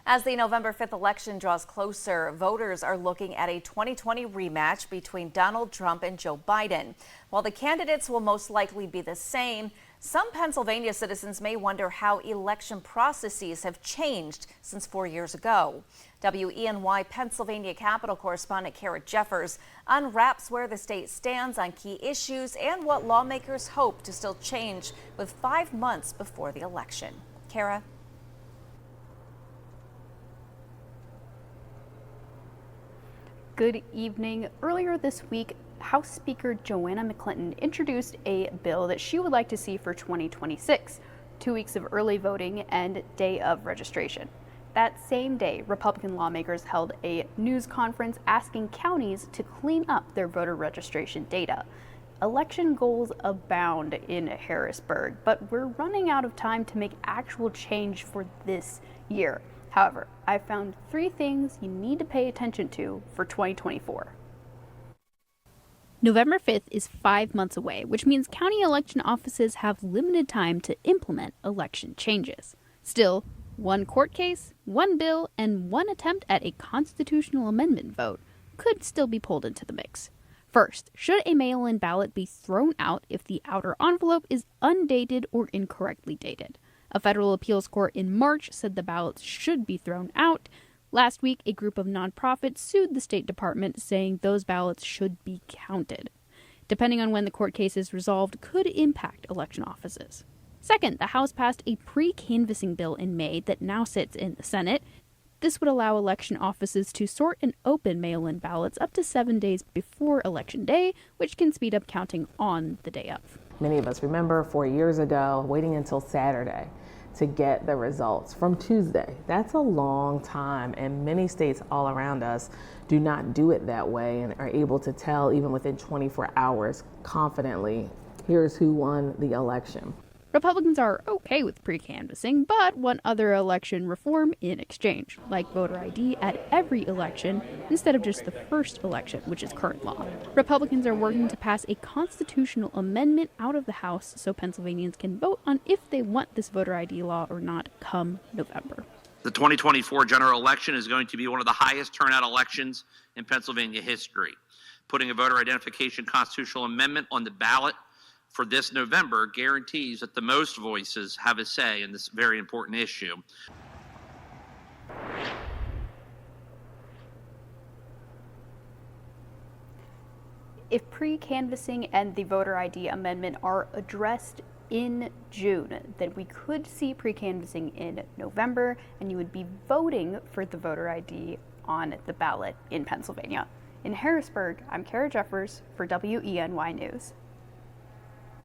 As the November 5th election draws closer, voters are looking at a 2020 rematch between Donald Trump and Joe Biden. While the candidates will most likely be the same, some Pennsylvania citizens may wonder how election processes have changed since 4 years ago. WENY Pennsylvania Capitol correspondent Kara Jeffers unwraps where the state stands on key issues and what lawmakers hope to still change with 5 months before the election. Kara? Good evening. Earlier this week, House Speaker Joanna McClinton introduced a bill that she would like to see for 2026, 2 weeks of early voting and day of registration. That same day, Republican lawmakers held a news conference asking counties to clean up their voter registration data. Election goals abound in Harrisburg, but we're running out of time to make actual change for this year. However, I found 3 things you need to pay attention to for 2024. November 5th is 5 months away, which means county election offices have limited time to implement election changes. Still, 1 court case, 1 bill, and 1 attempt at a constitutional amendment vote could still be pulled into the mix. First, should a mail-in ballot be thrown out if the outer envelope is undated or incorrectly dated? A federal appeals court in March said the ballots should be thrown out. Last week, a group of nonprofits sued the State Department, saying those ballots should be counted. Depending on when the court case is resolved, could impact election offices. Second, the House passed a pre-canvassing bill in May that now sits in the Senate. This would allow election offices to sort and open mail-in ballots up to 7 days before Election Day, which can speed up counting on the day of. Many of us remember 4 years ago waiting until Saturday to get the results from Tuesday. That's a long time, and many states all around us do not do it that way and are able to tell even within 24 hours confidently, here's who won the election. Republicans are okay with pre-canvassing, but want other election reform in exchange, like voter ID at every election instead of just the first election, which is current law. Republicans are working to pass a constitutional amendment out of the House so Pennsylvanians can vote on if they want this voter ID law or not come November. The 2024 general election is going to be one of the highest turnout elections in Pennsylvania history. Putting a voter identification constitutional amendment on the ballot for this November guarantees that the most voices have a say in this very important issue. If pre-canvassing and the voter ID amendment are addressed in June, then we could see pre-canvassing in November, and you would be voting for the voter ID on the ballot in Pennsylvania. In Harrisburg, I'm Kara Jeffers for WENY News.